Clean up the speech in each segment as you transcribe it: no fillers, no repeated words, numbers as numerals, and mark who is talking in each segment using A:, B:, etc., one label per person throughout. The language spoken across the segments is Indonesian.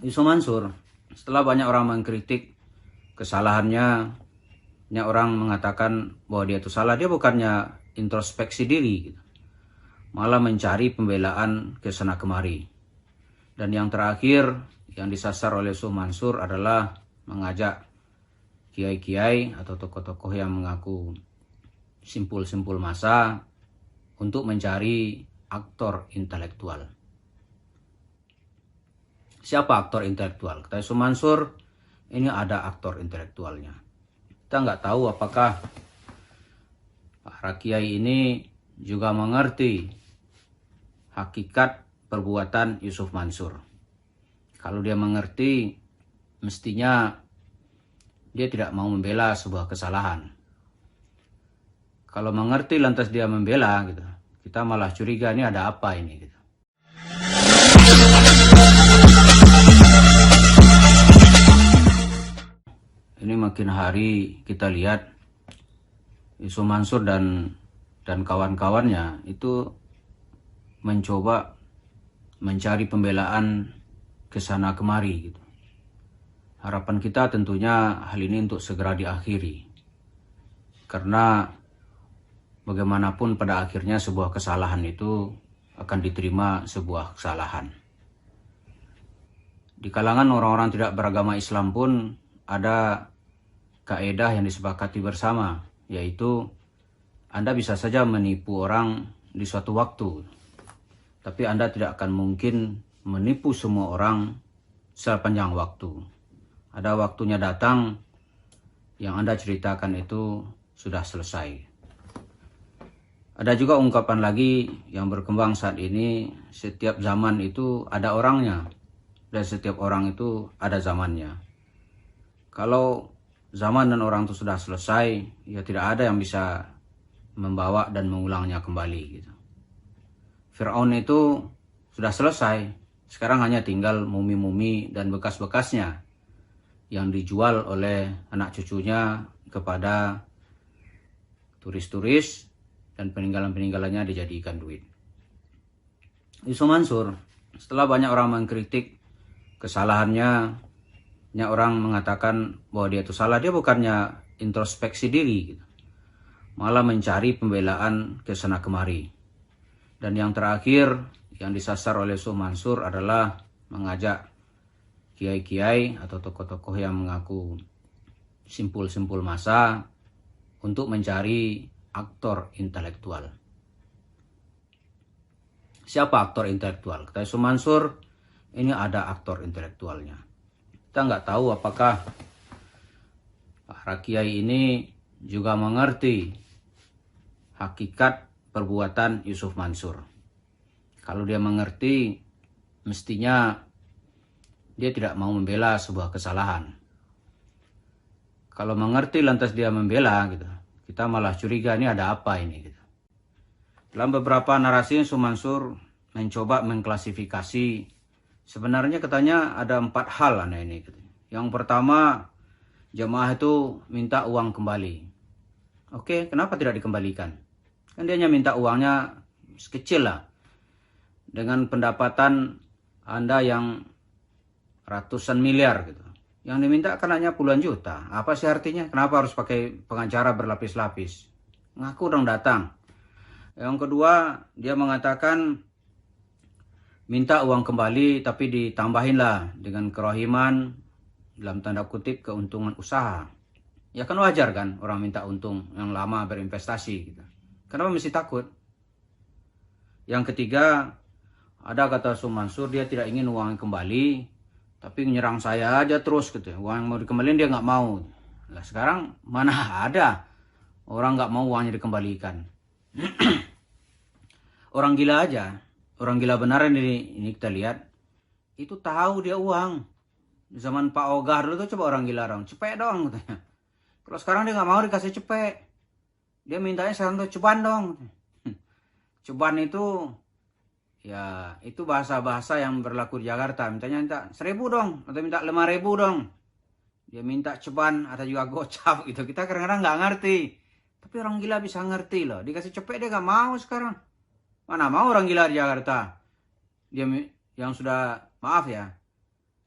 A: Yusuf Mansur, setelah banyak orang mengkritik kesalahannya, banyak orang mengatakan bahwa dia itu salah, dia bukannya introspeksi diri, gitu. Malah mencari pembelaan ke sana kemari. Dan yang terakhir yang disasar oleh Yusuf Mansur adalah mengajak kiai-kiai atau tokoh-tokoh yang mengaku simpul-simpul massa untuk mencari aktor intelektual. Siapa aktor intelektual? Kata Yusuf Mansur, ini ada aktor intelektualnya. Kita nggak tahu apakah para kiai ini juga mengerti hakikat perbuatan Yusuf Mansur. Kalau dia mengerti, mestinya dia tidak mau membela sebuah kesalahan. Kalau mengerti lantas dia membela, gitu, kita malah curiga ini ada apa ini, gitu. Ini makin hari kita lihat Yusuf Mansur dan kawan-kawannya itu mencoba mencari pembelaan ke sana kemari, gitu. Harapan kita tentunya hal ini untuk segera diakhiri. Karena bagaimanapun pada akhirnya sebuah kesalahan itu akan diterima sebuah kesalahan. Di kalangan orang-orang tidak beragama Islam pun ada kaedah yang disepakati bersama, yaitu Anda bisa saja menipu orang di suatu waktu, tapi Anda tidak akan mungkin menipu semua orang sepanjang waktu. Ada waktunya datang, yang Anda ceritakan itu sudah selesai. Ada juga ungkapan lagi yang berkembang saat ini, setiap zaman itu ada orangnya, dan setiap orang itu ada zamannya. Kalau zaman dan orang itu sudah selesai, ya tidak ada yang bisa membawa dan mengulangnya kembali, gitu. Fir'aun itu sudah selesai, sekarang hanya tinggal mumi-mumi dan bekas-bekasnya yang dijual oleh anak cucunya kepada turis-turis, dan peninggalan-peninggalannya dijadikan duit. Yusuf Mansur, setelah banyak orang mengkritik kesalahannya, banyak orang mengatakan bahwa dia itu salah, dia bukannya introspeksi diri, gitu. Malah mencari pembelaan ke sana kemari. Dan yang terakhir yang disasar oleh Yusuf Mansur adalah mengajak kiai-kiai atau tokoh-tokoh yang mengaku simpul-simpul massa untuk mencari aktor intelektual. Siapa aktor intelektual? Kata Yusuf Mansur, ini ada aktor intelektualnya. Kita nggak tahu apakah para kiai ini juga mengerti hakikat perbuatan Yusuf Mansur. Kalau dia mengerti, mestinya dia tidak mau membela sebuah kesalahan. Kalau mengerti lantas dia membela, gitu, kita malah curiga ini ada apa ini, gitu. Dalam beberapa narasi Yusuf Mansur mencoba mengklasifikasi, sebenarnya katanya ada 4 hal aneh ini, gitu. Yang pertama, jemaah itu minta uang kembali. Oke, kenapa tidak dikembalikan? Kan dia hanya minta uangnya sekecil lah. Dengan pendapatan Anda yang ratusan miliar, gitu. Yang diminta kan hanya puluhan juta. Apa sih artinya? Kenapa harus pakai pengacara berlapis-lapis? Ngaku dong datang. Yang kedua, dia mengatakan minta uang kembali tapi ditambahin lah dengan kerohiman, dalam tanda kutip keuntungan usaha. Ya kan wajar kan orang minta untung yang lama berinvestasi, gitu. Kenapa mesti takut? Yang ketiga, ada kata Yusuf Mansur, dia tidak ingin uang kembali, tapi nyerang saya aja terus, gitu. Uang yang mau dikembalikan dia nggak mau. Nah sekarang mana ada orang nggak mau uangnya dikembalikan. Orang gila aja, orang gila beneran ini kita lihat, itu tahu dia uang. Zaman Pak Ogah dulu tuh coba orang gila dong, cepet dong, katanya. Kalau sekarang dia nggak mau dikasih cepet, dia mintanya sekarang tuh ceban dong. Ceban itu, ya itu bahasa-bahasa yang berlaku di Jakarta. Minta 1.000 dong, atau minta 5.000 dong. Dia minta ceban, ada juga gocap, gitu. Kita kadang-kadang nggak ngerti, tapi orang gila bisa ngerti loh. Dikasih cepet dia nggak mau sekarang. Mana mau orang gila di Jakarta, dia yang sudah, maaf ya,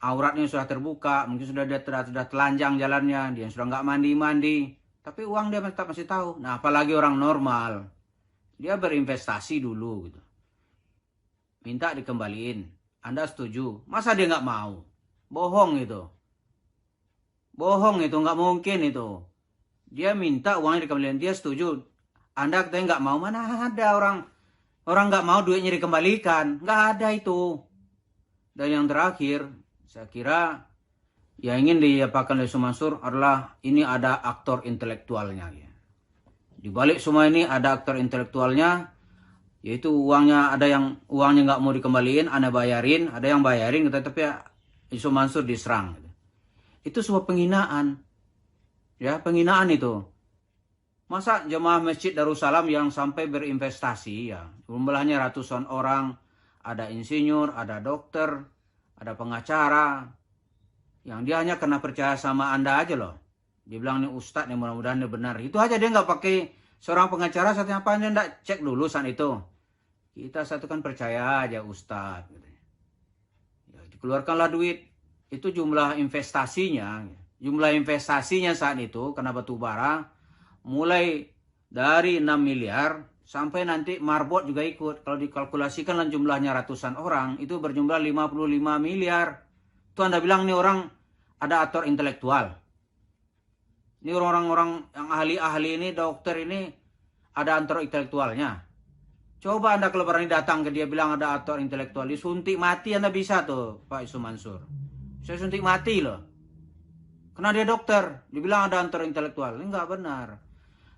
A: auratnya sudah terbuka, mungkin sudah dia sudah telanjang jalannya, dia sudah nggak mandi-mandi, tapi uang dia tetap masih tahu. Nah, apalagi orang normal, dia berinvestasi dulu gitu, minta dikembaliin, Anda setuju? Masa dia nggak mau? Bohong itu, nggak mungkin itu. Dia minta uangnya dikembaliin, dia setuju. Anda katanya nggak mau, mana ada orang nggak mau duitnya dikembalikan, nggak ada itu. Dan yang terakhir, saya kira yang ingin diapakan oleh Mansur adalah ini ada aktor intelektualnya. Ya. Di balik semua ini ada aktor intelektualnya, yaitu uangnya ada yang uangnya nggak mau dikembaliin, Anda bayarin, ada yang bayarin, tapi Yusuf Mansur diserang. Itu sebuah penghinaan, ya penghinaan itu. Masa jemaah Masjid Darussalam yang sampai berinvestasi, ya jumlahnya ratusan orang, ada insinyur, ada dokter, ada pengacara, yang dia hanya karena percaya sama Anda aja loh. Dia bilang ini ustadz, nih mudah-mudahan ini benar. Itu aja dia nggak pakai seorang pengacara, satunya apa, dia nggak cek dulu saat itu. Kita satu kan percaya aja ustadz. Gitu. Ya, dikeluarkanlah duit. Itu jumlah investasinya. Jumlah investasinya saat itu, karena batu bara, mulai dari 6 miliar, sampai nanti marbot juga ikut. Kalau dikalkulasikan jumlahnya ratusan orang, itu berjumlah 55 miliar. Itu Anda bilang nih orang ada aktor intelektual. Ini orang-orang yang ahli-ahli ini, dokter ini, ada aktor intelektualnya. Coba Anda kalau berani datang ke dia bilang ada aktor intelektual, disuntik mati Anda bisa tuh Pak Yusuf Mansur. Saya suntik mati loh. Karena dia dokter, dibilang ada aktor intelektual. Ini nggak benar.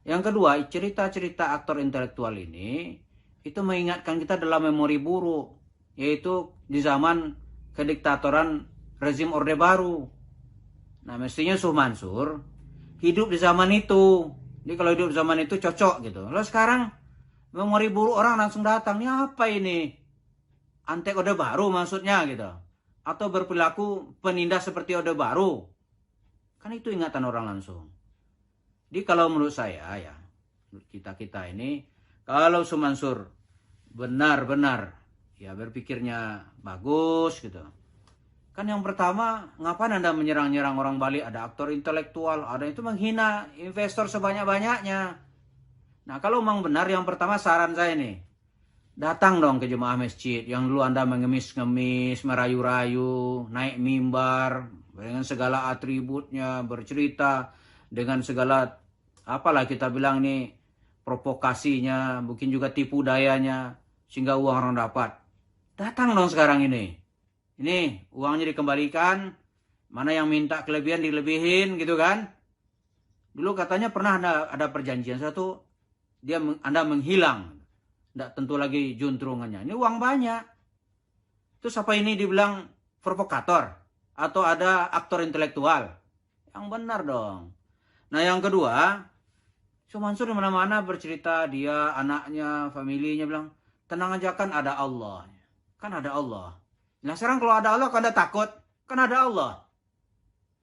A: Yang kedua, cerita-cerita aktor intelektual ini, itu mengingatkan kita dalam memori buruk. Yaitu di zaman kediktatoran rezim Orde Baru. Nah, mestinya Yusuf Mansur hidup di zaman itu. Jadi kalau hidup di zaman itu cocok gitu. Lalu sekarang memori buruk orang langsung datang. Ini apa ini? Antek Orde Baru maksudnya gitu. Atau berperilaku penindas seperti Orde Baru. Kan itu ingatan orang langsung. Jadi kalau menurut saya ya, kita ini, kalau Yusuf Mansur benar-benar ya berpikirnya bagus gitu. Kan yang pertama, ngapain Anda menyerang-nyerang orang Bali? Ada aktor intelektual, ada itu menghina investor sebanyak-banyaknya. Nah, kalau memang benar, yang pertama saran saya nih, datang dong ke jemaah masjid. Yang dulu Anda mengemis-ngemis, merayu-rayu, naik mimbar, dengan segala atributnya, bercerita, dengan segala, apalah kita bilang nih, provokasinya, mungkin juga tipu dayanya, sehingga uang orang dapat. Datang dong sekarang ini. Ini uangnya dikembalikan, mana yang minta kelebihan dilebihin gitu kan. Dulu katanya pernah ada perjanjian satu, Anda menghilang. Tidak tentu lagi juntrungannya. Ini uang banyak. Terus apa ini dibilang provokator? Atau ada aktor intelektual? Yang benar dong. Nah yang kedua, Yusuf Mansur di mana-mana bercerita, dia, anaknya, familinya bilang, tenang aja kan ada Allah. Kan ada Allah. Nah sekarang kalau ada Allah, kan Anda takut? Kan ada Allah.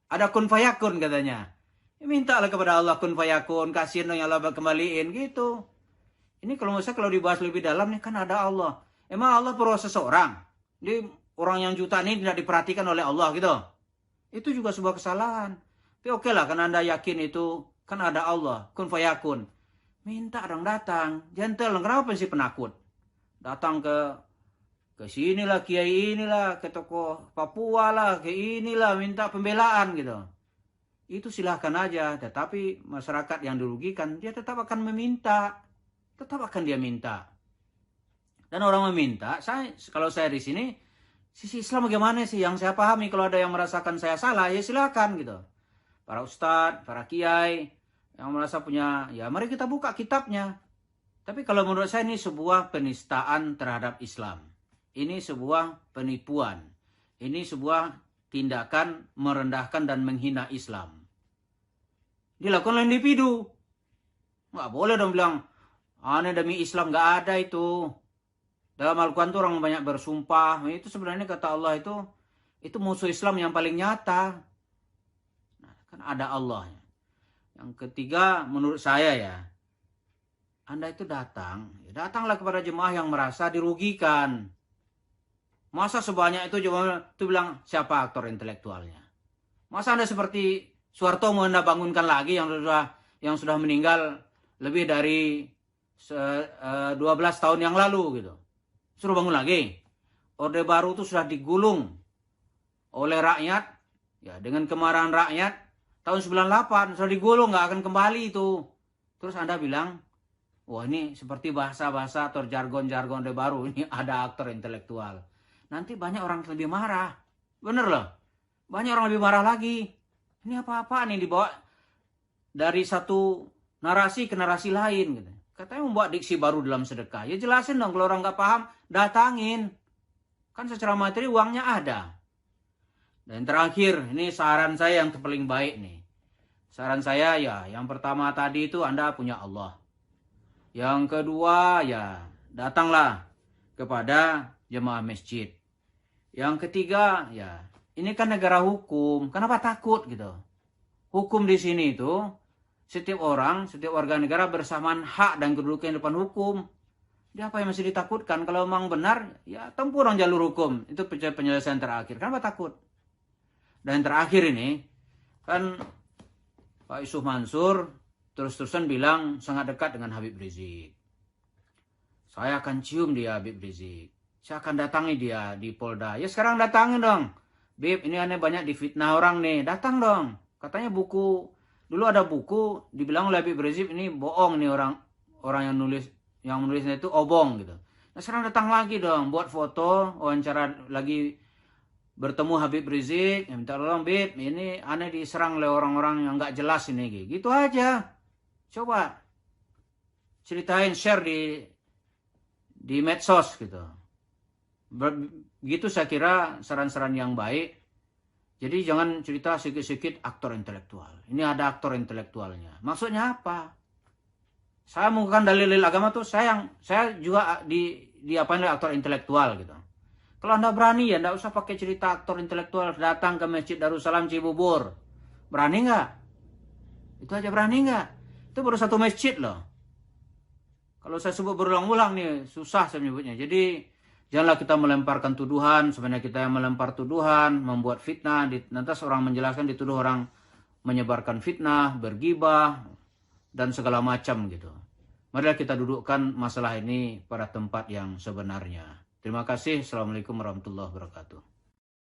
A: Ada kun fayakun katanya. Ya, mintalah kepada Allah kun fayakun, kasihin dong yang Allah kembaliin gitu. Ini kalau misalnya kalau dibahas lebih dalam nih, kan ada Allah. Emang Allah perlu seseorang? Jadi orang yang jutaan ini tidak diperhatikan oleh Allah gitu. Itu juga sebuah kesalahan. Tapi oke lah, karena Anda yakin itu, kan ada Allah, kun fayakun. Minta dong datang. Gentle, kenapa sih penakut? Datang ke sinilah, kiai inilah, ke tokoh Papua lah, ke inilah, minta pembelaan gitu. Itu silahkan aja, tetapi masyarakat yang dirugikan, dia tetap akan meminta. Tetap akan dia minta. Dan orang meminta, kalau saya di sini, sisi Islam bagaimana sih? Yang saya pahami, kalau ada yang merasakan saya salah, ya silakan gitu. Para ustadz, para kiai, yang merasa punya, ya mari kita buka kitabnya. Tapi kalau menurut saya ini sebuah penistaan terhadap Islam. Ini sebuah penipuan. Ini sebuah tindakan merendahkan dan menghina Islam. Dilakukan oleh individu. Nggak boleh dong bilang, aneh demi Islam, nggak ada itu. Dalam Al-Quran itu orang banyak bersumpah. Itu sebenarnya kata Allah itu musuh Islam yang paling nyata. Nah, kan ada Allah. Yang ketiga menurut saya ya, Anda itu datang, ya datanglah kepada jemaah yang merasa dirugikan. Masa sebanyak itu coba itu bilang siapa aktor intelektualnya? Masa Anda seperti Soeharto mau Anda bangunkan lagi yang sudah meninggal lebih dari 12 tahun yang lalu gitu. Suruh bangun lagi. Orde Baru itu sudah digulung oleh rakyat, ya dengan kemarahan rakyat tahun 98 sudah digulung, nggak akan kembali itu. Terus Anda bilang, wah ini seperti bahasa-bahasa atau jargon-jargon Orde Baru, ini ada aktor intelektual. Nanti banyak orang lebih marah. Bener loh. Banyak orang lebih marah lagi. Ini apa-apaan nih dibawa dari satu narasi ke narasi lain gitu. Katanya membuat diksi baru dalam sedekah. Ya jelasin dong, kalau orang nggak paham, datangin. Kan secara materi uangnya ada. Dan terakhir, ini saran saya yang paling baik nih. Saran saya ya, yang pertama tadi itu Anda punya Allah. Yang kedua ya, datanglah kepada jemaah masjid. Yang ketiga ya, ini kan negara hukum. Kenapa takut gitu? Hukum di sini itu setiap orang, setiap warga negara bersamaan hak dan kedudukan di depan hukum. Dia apa yang masih ditakutkan? Kalau memang benar, ya tempuh dong jalur hukum. Itu penyelesaian terakhir. Kenapa takut? Dan yang terakhir ini, kan Pak Yusuf Mansur terus-terusan bilang sangat dekat dengan Habib Rizik. Saya akan cium dia Habib Rizik. Saya akan datangi dia di Polda. Ya sekarang datangin dong. Bib, ini aneh banyak difitnah orang nih. Datang dong. Katanya buku, dulu ada buku, dibilang oleh Habib Rizik ini bohong nih orang yang menulisnya itu obong gitu. Nah sekarang datang lagi dong, buat foto, wawancara lagi bertemu Habib Rizik, ya minta tolong Bib, ini aneh diserang oleh orang-orang yang nggak jelas ini, gitu aja. Coba ceritain, share di medsos gitu. Begitu saya kira saran-saran yang baik. Jadi jangan cerita sedikit-sedikit aktor intelektual. Ini ada aktor intelektualnya. Maksudnya apa? Saya menggunakan dalil agama tuh saya juga di apa aktor intelektual gitu. Kalau Anda berani ya enggak usah pakai cerita aktor intelektual datang ke Masjid Darussalam Cibubur. Berani nggak? Itu aja berani nggak? Itu baru satu masjid loh. Kalau saya sebut berulang-ulang nih susah saya menyebutnya. Jadi janganlah kita melemparkan tuduhan, sebenarnya kita yang melempar tuduhan, membuat fitnah, nanti orang menjelaskan dituduh orang menyebarkan fitnah, bergibah, dan segala macam gitu. Marilah kita dudukkan masalah ini pada tempat yang sebenarnya. Terima kasih. Assalamualaikum warahmatullahi wabarakatuh.